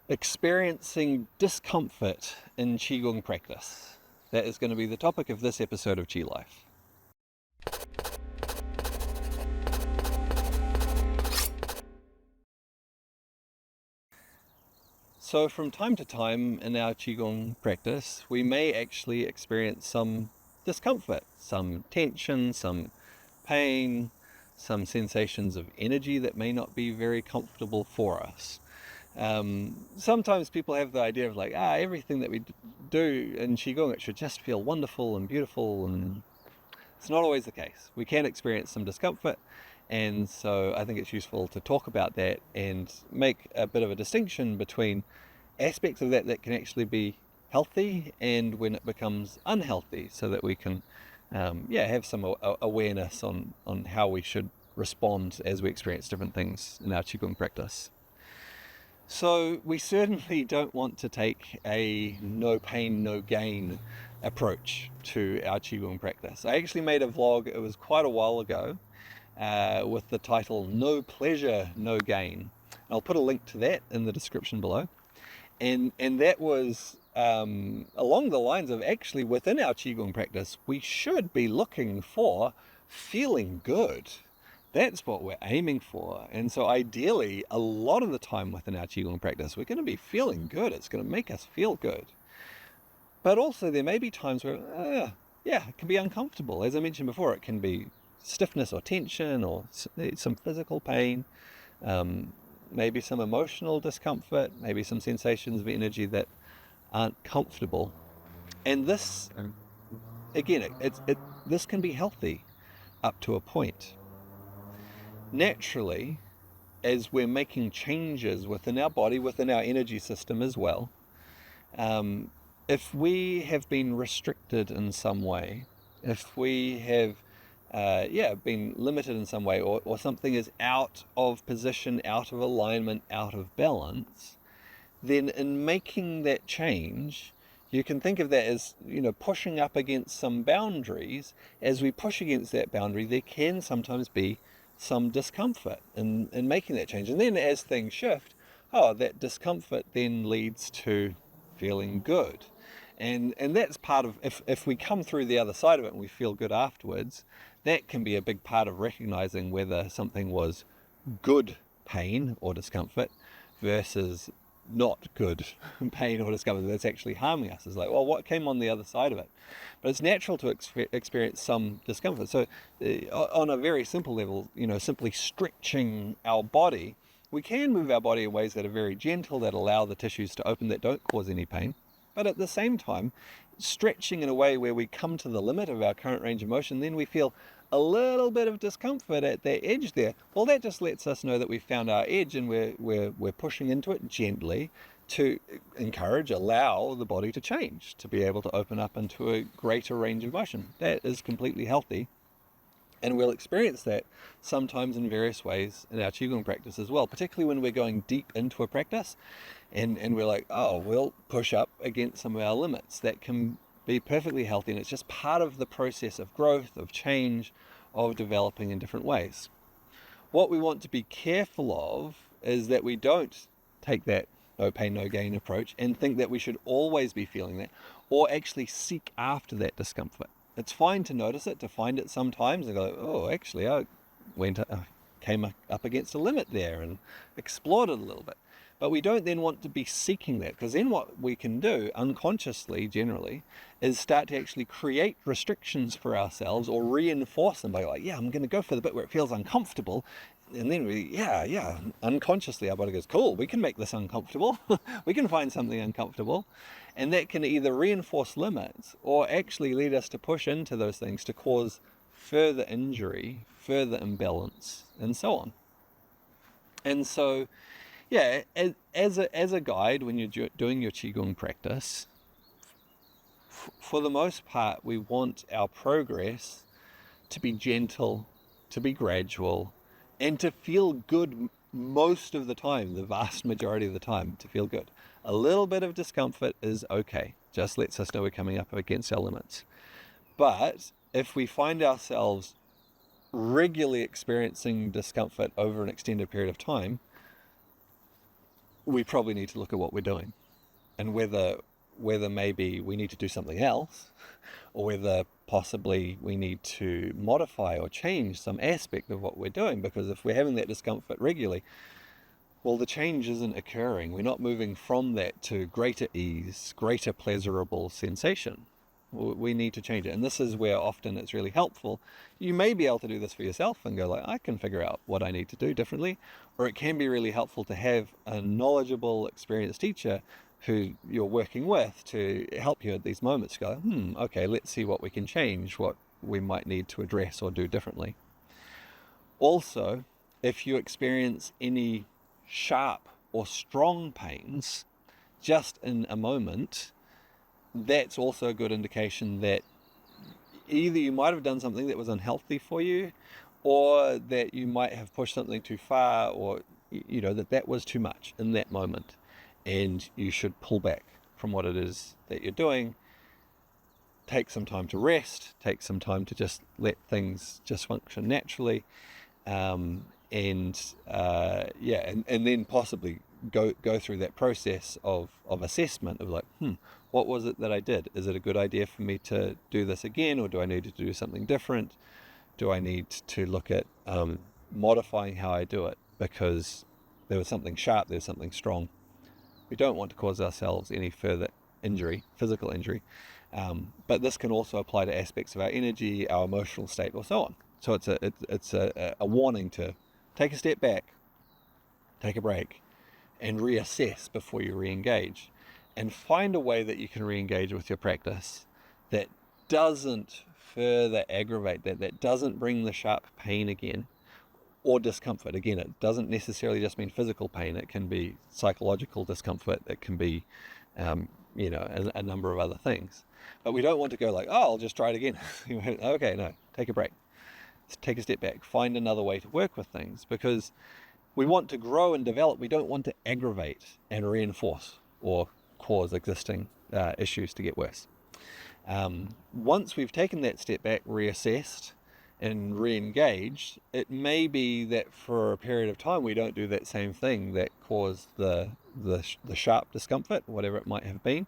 Experiencing discomfort in Qigong practice. That is going to be the topic of this episode of Qi Life. So from time to time in our Qigong practice, we may actually experience some discomfort, some tension, some pain, some sensations of energy that may not be very comfortable for us. Sometimes people have the idea of everything that we do in Qigong, it should just feel wonderful and beautiful, and it's not always the case. We can experience some discomfort, and so I think it's useful to talk about that and make a bit of a distinction between aspects of that can actually be healthy and when it becomes unhealthy, so that we can have some awareness on how we should respond as we experience different things in our Qigong practice. So we certainly don't want to take a no pain, no gain approach to our Qigong practice. I actually made a vlog, it was quite a while ago, with the title No Pleasure, No Gain. I'll put a link to that in the description below. And that was along the lines of actually within our Qigong practice, we should be looking for feeling good. That's what we're aiming for. And so ideally, a lot of the time within our Qigong practice, we're going to be feeling good. It's going to make us feel good. But also there may be times where, it can be uncomfortable. As I mentioned before, it can be stiffness or tension or some physical pain, maybe some emotional discomfort, maybe some sensations of energy that aren't comfortable. And this, again, this can be healthy up to a point. Naturally, as we're making changes within our body, within our energy system as well, if we have been restricted in some way, if we have been limited in some way, or something is out of position, out of alignment, out of balance, then in making that change, you can think of that as, pushing up against some boundaries. As we push against that boundary, there can sometimes be some discomfort in making that change. And then as things shift, that discomfort then leads to feeling good. And that's part of, if we come through the other side of it and we feel good afterwards, that can be a big part of recognizing whether something was good pain or discomfort versus not good pain or discomfort that's actually harming us. It's like, well, what came on the other side of it? But it's natural to experience some discomfort. So on a very simple level, simply stretching our body, we can move our body in ways that are very gentle, that allow the tissues to open, that don't cause any pain. But at the same time, stretching in a way where we come to the limit of our current range of motion, then we feel a little bit of discomfort at that edge there. Well, that just lets us know that we've found our edge, and we're pushing into it gently to allow the body to change, to be able to open up into a greater range of motion. That is completely healthy. And we'll experience that sometimes in various ways in our Qigong practice as well, particularly when we're going deep into a practice and we're like, we'll push up against some of our limits. That can be perfectly healthy, and it's just part of the process of growth, of change, of developing in different ways. What we want to be careful of is that we don't take that no pain, no gain approach and think that we should always be feeling that, or actually seek after that discomfort. It's fine to notice it, to find it sometimes and go, actually, I came up against a limit there and explored it a little bit. But we don't then want to be seeking that, because then what we can do unconsciously generally is start to actually create restrictions for ourselves or reinforce them by I'm going to go for the bit where it feels uncomfortable. And then unconsciously our body goes, cool, we can make this uncomfortable. We can find something uncomfortable. And that can either reinforce limits or actually lead us to push into those things to cause further injury, further imbalance, and so on. And so, as a guide, when you're doing your Qigong practice, for the most part, we want our progress to be gentle, to be gradual, and to feel good most of the time, the vast majority of the time, to feel good. A little bit of discomfort is okay, just lets us know we're coming up against our limits. But if we find ourselves regularly experiencing discomfort over an extended period of time, we probably need to look at what we're doing, and whether maybe we need to do something else, or whether possibly we need to modify or change some aspect of what we're doing. Because if we're having that discomfort regularly, well, the change isn't occurring. We're not moving from that to greater ease, greater pleasurable sensation. We need to change it. And this is where often it's really helpful. You may be able to do this for yourself and go like, I can figure out what I need to do differently. Or it can be really helpful to have a knowledgeable, experienced teacher who you're working with to help you at these moments. Go, okay, let's see what we can change, what we might need to address or do differently. Also, if you experience any sharp or strong pains just in a moment, that's also a good indication that either you might have done something that was unhealthy for you, or that you might have pushed something too far, or that was too much in that moment, and you should pull back from what it is that you're doing. Take some time to rest, take some time to just let things just function naturally, and then possibly go through that process of assessment of like, what was it that I did? Is it a good idea for me to do this again, or do I need to do something different? Do I need to look at modifying how I do it because there was something sharp, there's something strong? We don't want to cause ourselves any further injury, physical injury, but this can also apply to aspects of our energy, our emotional state, or so on. So it's a warning to take a step back, take a break, and reassess before you re-engage, and find a way that you can re-engage with your practice that doesn't further aggravate that doesn't bring the sharp pain again, or discomfort. Again, it doesn't necessarily just mean physical pain. It can be psychological discomfort. It can be, a number of other things. But we don't want to go like, oh, I'll just try it again. Okay, no, take a break. Take a step back. Find another way to work with things, because we want to grow and develop. We don't want to aggravate and reinforce or cause existing issues to get worse. Once we've taken that step back, reassessed, and re-engaged, it may be that for a period of time we don't do that same thing that caused the sharp discomfort, whatever it might have been.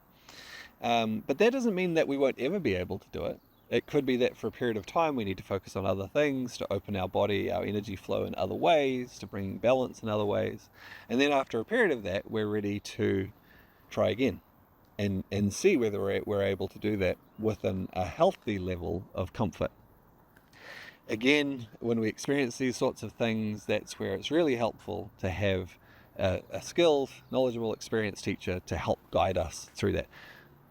But that doesn't mean that we won't ever be able to do it. It could be that for a period of time we need to focus on other things, to open our body, our energy flow in other ways, to bring balance in other ways. And then after a period of that, we're ready to try again and see whether we're able to do that within a healthy level of comfort. Again, when we experience these sorts of things, that's where it's really helpful to have a skilled, knowledgeable, experienced teacher to help guide us through that.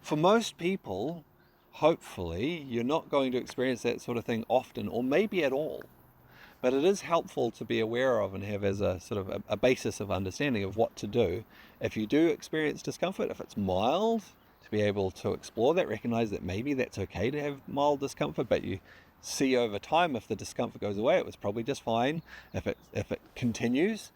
For most people, hopefully, you're not going to experience that sort of thing often, or maybe at all. But it is helpful to be aware of and have as a sort of a basis of understanding of what to do if you do experience discomfort. If it's mild, to be able to explore that, recognize that maybe that's okay to have mild discomfort, but you see over time if the discomfort goes away, it was probably just fine. If it continues,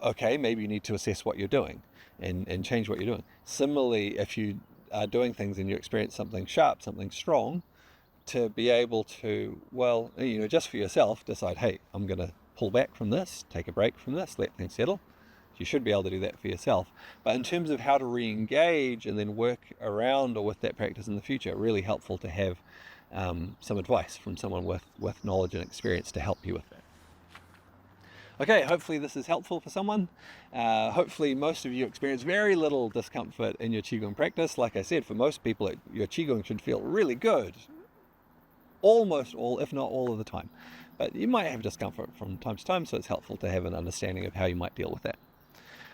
okay, maybe you need to assess what you're doing and change what you're doing. Similarly, if you are doing things and you experience something sharp, something strong, to be able to, just for yourself, decide, hey, I'm going to pull back from this, take a break from this, let things settle. You should be able to do that for yourself. But in terms of how to re-engage and then work around or with that practice in the future, really helpful to have some advice from someone with knowledge and experience to help you with that. Okay, hopefully this is helpful for someone. Hopefully most of you experience very little discomfort in your Qigong practice. Like I said, for most people, your Qigong should feel really good. Almost all, if not all of the time. But you might have discomfort from time to time, so it's helpful to have an understanding of how you might deal with that.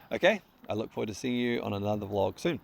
Okay, I look forward to seeing you on another vlog soon.